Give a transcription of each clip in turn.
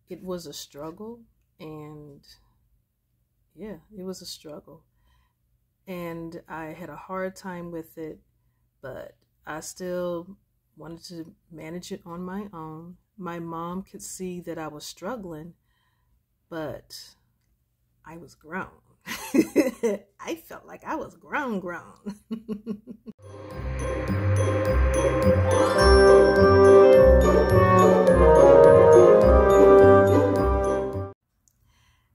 it was a struggle, and yeah, it was a struggle. And I had a hard time with it, but I still wanted to manage it on my own. My mom could see that I was struggling, but I was grown. I felt like I was grown.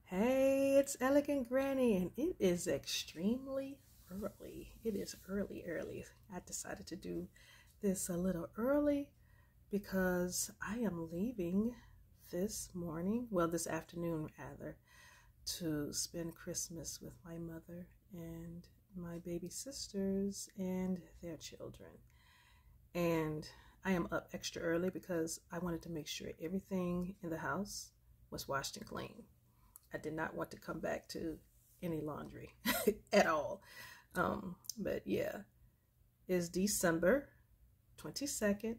Hey, it's Elegant Granny, and it is extremely early. It is early. I decided to do this a little early because I am leaving this morning, well, this afternoon rather, to spend Christmas with my mother and my baby sisters and their children. And I am up extra early because I wanted to make sure everything in the house was washed and clean. I did not want to come back to any laundry at all. But yeah, it's December 22nd,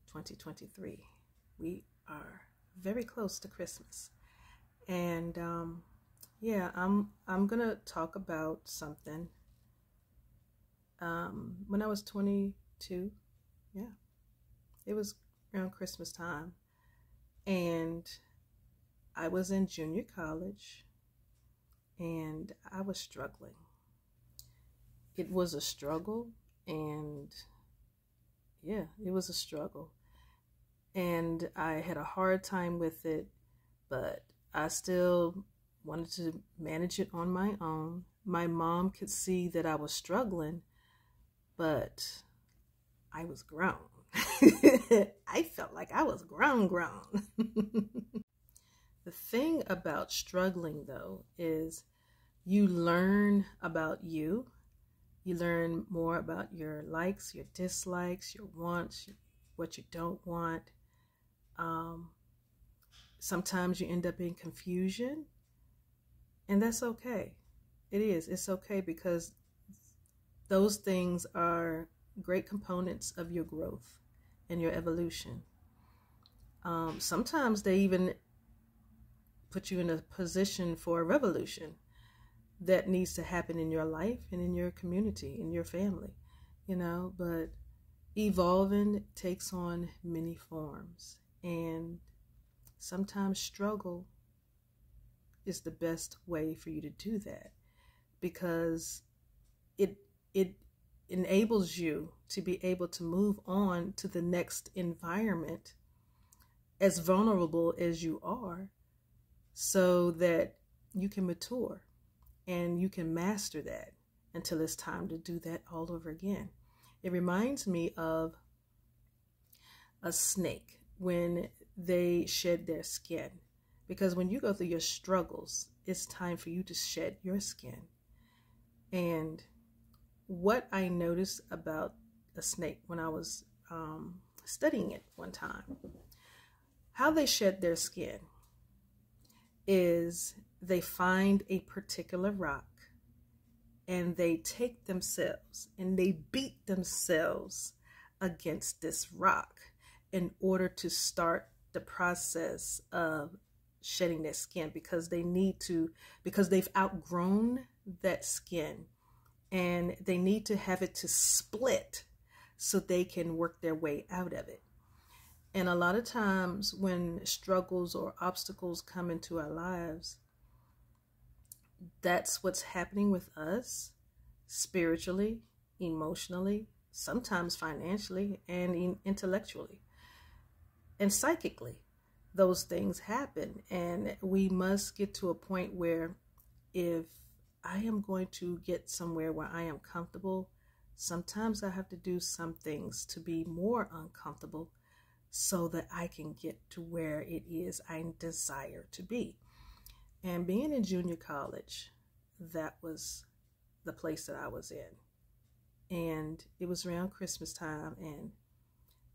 2023. We are very close to Christmas. And yeah, I'm gonna talk about something. When I was 22, yeah, it was around Christmas time, and I was in junior college, and I was struggling. It was a struggle, and yeah, it was a struggle. And I had a hard time with it, but I still wanted to manage it on my own. My mom could see that I was struggling, but I was grown. I felt like I was grown. The thing about struggling, though, is you learn about you. You learn more about your likes, your dislikes, your wants, what you don't want. Sometimes you end up in confusion, and that's okay. It is. It's okay, because those things are great components of your growth and your evolution. Sometimes they even put you in a position for a revolution that needs to happen in your life and in your community, in your family, but evolving takes on many forms, and sometimes struggle is the best way for you to do that, because it enables you to be able to move on to the next environment as vulnerable as you are, so that you can mature and you can master that until it's time to do that all over again. It reminds me of a snake when they shed their skin, because when you go through your struggles, it's time for you to shed your skin. And what I noticed about a snake when I was studying it one time, how they shed their skin is they find a particular rock, and they take themselves and they beat themselves against this rock in order to start the process of shedding their skin, because they've outgrown that skin, and they need to have it to split so they can work their way out of it. And a lot of times when struggles or obstacles come into our lives, that's what's happening with us spiritually, emotionally, sometimes financially, and intellectually and psychically. Those things happen, and we must get to a point where if I am going to get somewhere where I am comfortable, sometimes I have to do some things to be more uncomfortable so that I can get to where it is I desire to be. And being in junior college, that was the place that I was in. And it was around Christmas time, and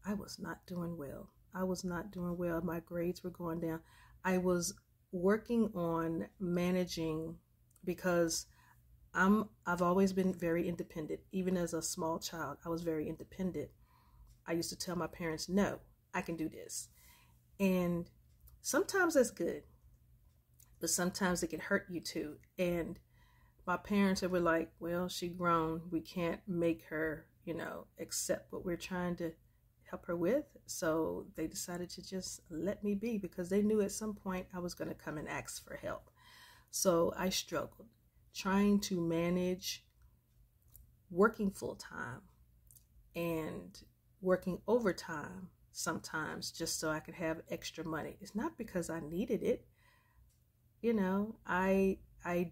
I was not doing well. My grades were going down. I was working on managing, because I've always been very independent. Even as a small child, I was very independent. I used to tell my parents, no, I can do this. And sometimes that's good, but sometimes it can hurt you too. And my parents were like, well, she grown. We can't make her, accept what we're trying to help her with. So they decided to just let me be, because they knew at some point I was going to come and ask for help. So I struggled trying to manage working full time and working overtime sometimes just so I could have extra money. It's not because I needed it. I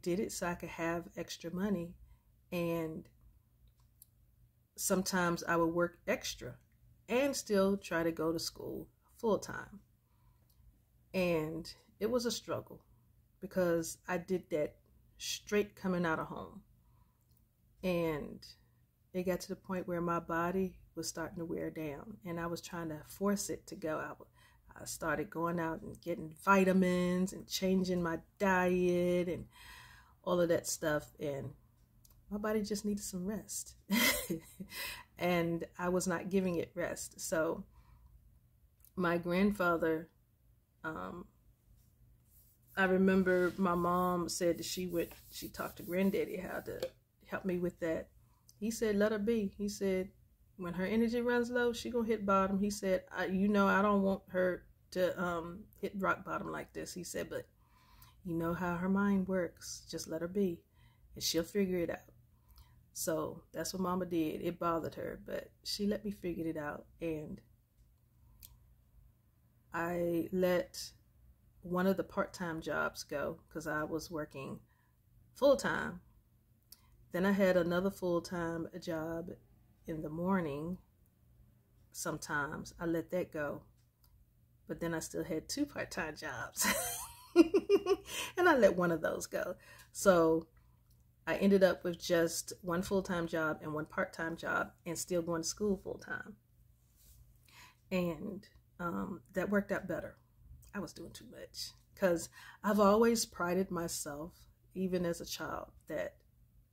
did it so I could have extra money, and sometimes I would work extra and still try to go to school full time. And it was a struggle because I did that straight coming out of home. And it got to the point where my body was starting to wear down, and I was trying to force it to go out. I started going out and getting vitamins and changing my diet and all of that stuff, and my body just needed some rest. And I was not giving it rest. So my grandfather, I remember my mom said that she talked to granddaddy how to help me with that. He said, let her be. He said, when her energy runs low, she gonna hit bottom. He said, I don't want her to hit rock bottom like this. He said, but you know how her mind works. Just let her be, and she'll figure it out. So that's what Mama did. It bothered her, but she let me figure it out. And I let one of the part-time jobs go because I was working full-time. Then I had another full-time job in the morning. Sometimes I let that go. But then I still had 2 part-time jobs. And I let one of those go. So I ended up with just 1 full-time job and 1 part-time job, and still going to school full-time. And that worked out better. I was doing too much because I've always prided myself, even as a child, that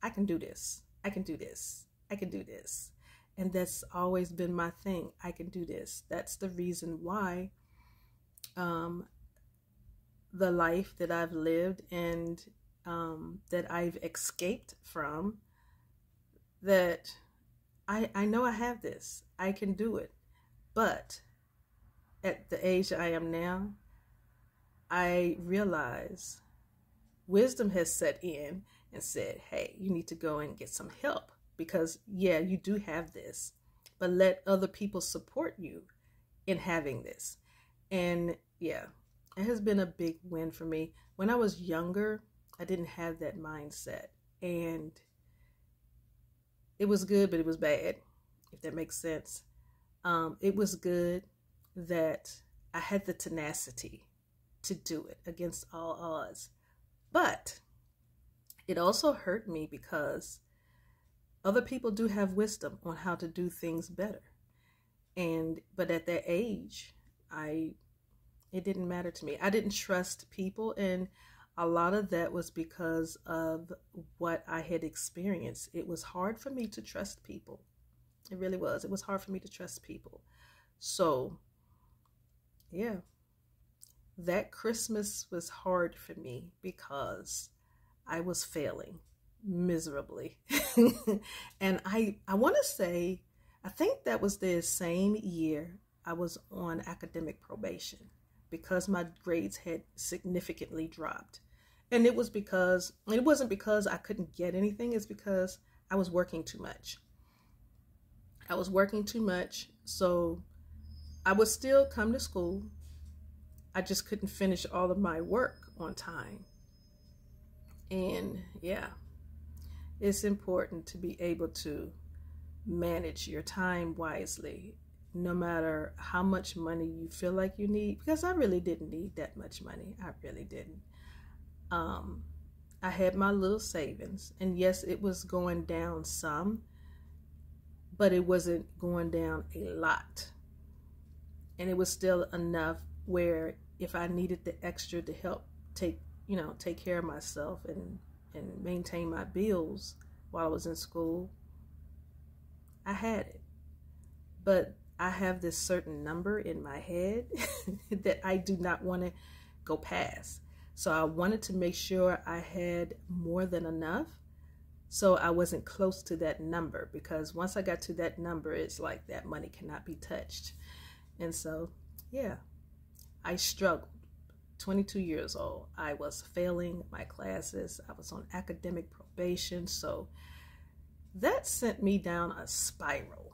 I can do this. I can do this. I can do this. And that's always been my thing. I can do this. That's the reason why the life that I've lived and that I've escaped from, that I know I have this. I can do it. But at the age I am now, I realize wisdom has set in and said, hey, you need to go and get some help, because yeah, you do have this, but let other people support you in having this. And yeah, it has been a big win for me. When I was younger, I didn't have that mindset, and it was good, but it was bad, if that makes sense. It was good that I had the tenacity to do it against all odds, but it also hurt me because other people do have wisdom on how to do things better. But at that age, it didn't matter to me. I didn't trust people, and a lot of that was because of what I had experienced. It was hard for me to trust people. It really was. It was hard for me to trust people. So, yeah, that Christmas was hard for me because I was failing miserably. And I want to say, I think that was the same year I was on academic probation, because my grades had significantly dropped. And it wasn't because I couldn't get anything. It's because I was working too much. I was working too much. So I would still come to school. I just couldn't finish all of my work on time. And yeah, it's important to be able to manage your time wisely, no matter how much money you feel like you need, because I really didn't need that much money. I really didn't. I had my little savings, and yes, it was going down some, but it wasn't going down a lot. And it was still enough where if I needed the extra to help take care of myself and maintain my bills while I was in school, I had it. But I have this certain number in my head that I do not want to go past. So I wanted to make sure I had more than enough, so I wasn't close to that number, because once I got to that number, it's like that money cannot be touched. And so, yeah, I struggled. 22 years old. I was failing my classes. I was on academic probation. So that sent me down a spiral.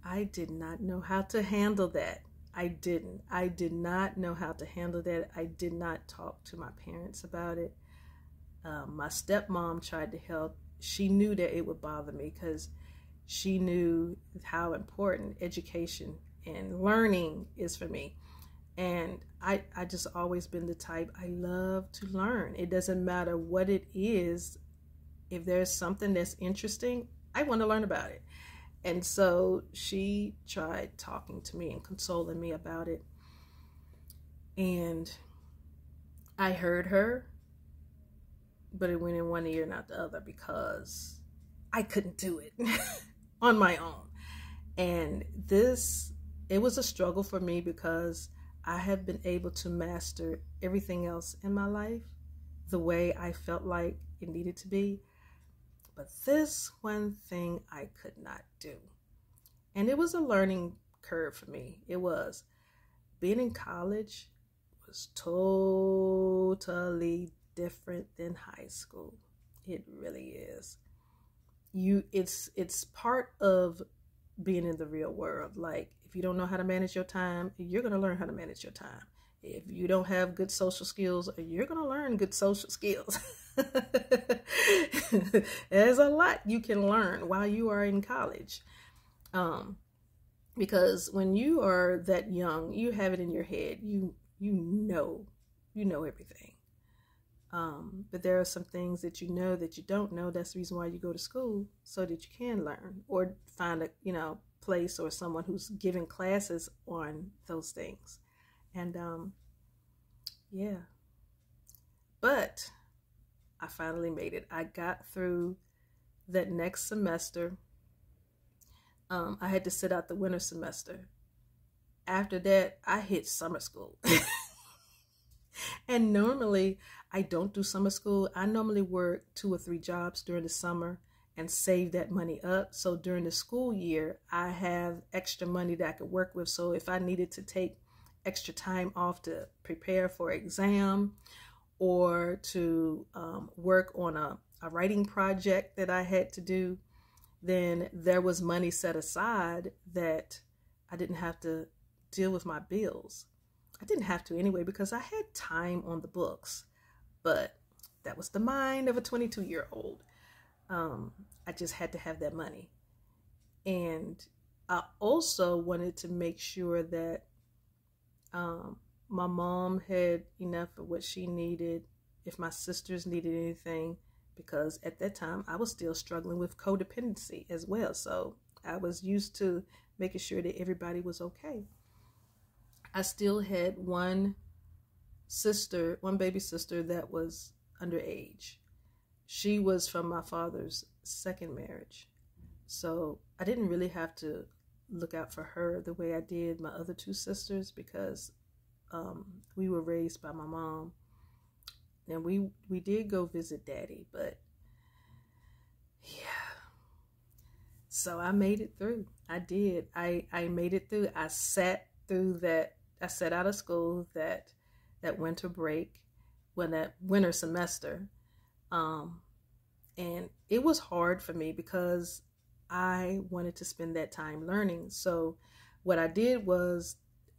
I did not know how to handle that. I didn't. I did not know how to handle that. I did not talk to my parents about it. My stepmom tried to help. She knew that it would bother me because she knew how important education and learning is for me. And I just always been the type, I love to learn. It doesn't matter what it is. If there's something that's interesting, I want to learn about it. And so she tried talking to me and consoling me about it. And I heard her, but it went in one ear, not the other, because I couldn't do it on my own. And it was a struggle for me because I have been able to master everything else in my life the way I felt like it needed to be. But this one thing I could not do. And it was a learning curve for me. It was. Being in college was totally different than high school. It really is. It's part of being in the real world. Like, if you don't know how to manage your time, you're going to learn how to manage your time. If you don't have good social skills, you're going to learn good social skills. There's a lot you can learn while you are in college. Because when you are that young, you have it in your head. You know everything. But there are some things that you know that you don't know. That's the reason why you go to school, so that you can learn or find a place or someone who's giving classes on those things. And yeah, but I finally made it. I got through that next semester. I had to sit out the winter semester. After that, I hit summer school. And normally I don't do summer school. I normally work 2 or 3 jobs during the summer and save that money up. So during the school year, I have extra money that I could work with. So if I needed to take extra time off to prepare for exam or to work on a writing project that I had to do, then there was money set aside that I didn't have to deal with my bills. I didn't have to anyway because I had time on the books, but that was the mind of a 22-year-old. I just had to have that money. And I also wanted to make sure that my mom had enough of what she needed, if my sisters needed anything, because at that time I was still struggling with codependency as well. So I was used to making sure that everybody was okay. I still had one baby sister that was underage. She was from my father's second marriage. So I didn't really have to look out for her the way I did my other 2 sisters because we were raised by my mom. And we did go visit Daddy, but yeah. So I made it through. I did. I made it through. I sat through that. I sat out of school that winter break, that winter semester. And it was hard for me because I wanted to spend that time learning. So what I did was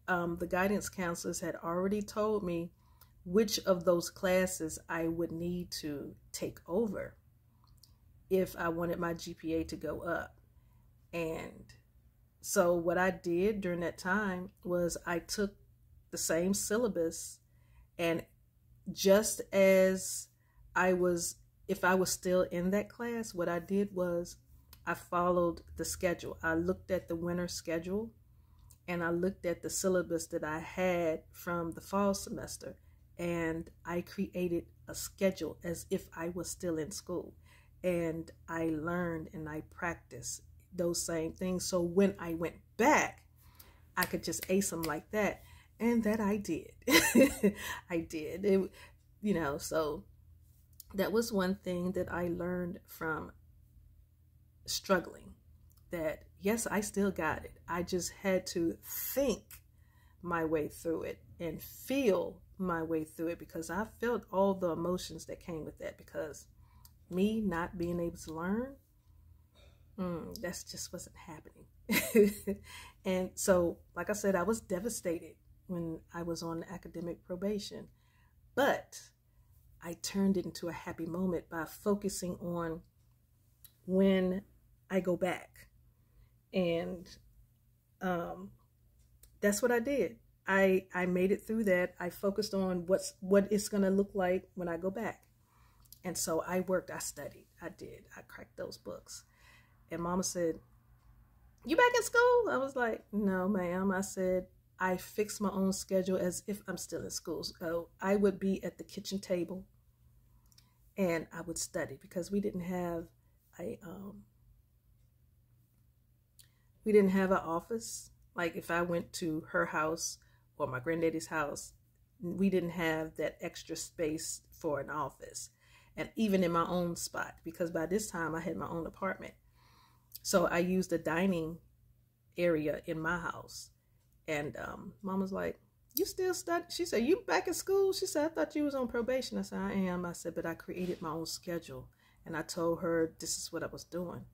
the guidance counselors had already told me which of those classes I would need to take over if I wanted my GPA to go up. And so what I did during that time was I took the same syllabus, and just as if I was still in that class, what I did was I followed the schedule. I looked at the winter schedule and I looked at the syllabus that I had from the fall semester, and I created a schedule as if I was still in school. And I learned and I practiced those same things. So when I went back, I could just ace them like that. And that I did. I did. It, you know, so that was one thing that I learned from struggling, that yes, I still got it. I just had to think my way through it and feel my way through it, because I felt all the emotions that came with that, because me not being able to learn, that's just wasn't happening. And so, like I said, I was devastated when I was on academic probation, but I turned it into a happy moment by focusing on when I go back. And that's what I did. I made it through that. I focused on what it's going to look like when I go back. And so I worked, I studied, I did. I cracked those books. And Mama said, "You back in school?" I was like, "No, ma'am." I said, I fixed my own schedule as if I'm still in school. So I would be at the kitchen table and I would study, because we didn't have an office. Like if I went to her house or my granddaddy's house, we didn't have that extra space for an office. And even in my own spot, because by this time I had my own apartment. So I used the dining area in my house. And Mom was like, "You still study?" She said, "You back in school?" She said, "I thought you was on probation." I said, "I am." I said, "But I created my own schedule." And I told her this is what I was doing.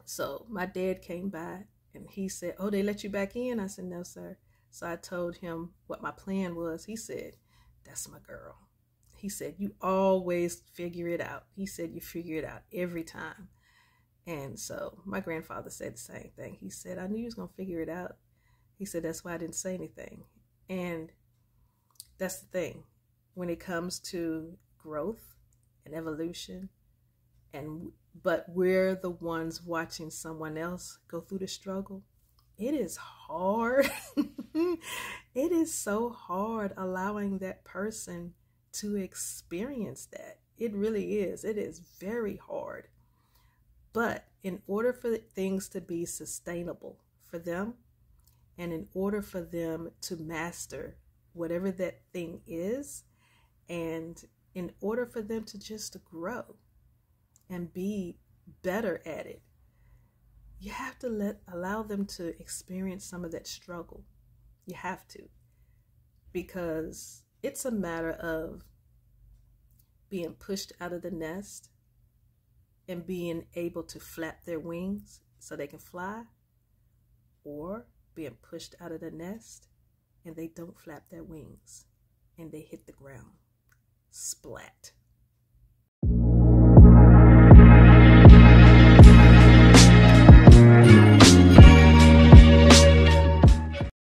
So my dad came by and he said, "Oh, they let you back in?" I said, "No, sir." So I told him what my plan was. He said, "That's my girl." He said, "You always figure it out." He said, "You figure it out every time." And so my grandfather said the same thing. He said, "I knew you was going to figure it out." He said, "That's why I didn't say anything." And that's the thing. When it comes to growth and evolution, but we're the ones watching someone else go through the struggle, it is hard. It is so hard allowing that person to experience that. It really is. It is very hard. But in order for things to be sustainable for them, and in order for them to master whatever that thing is, and in order for them to just grow and be better at it, you have to allow them to experience some of that struggle. You have to, because it's a matter of being pushed out of the nest and being able to flap their wings so they can fly, or being pushed out of the nest and they don't flap their wings and they hit the ground. Splat.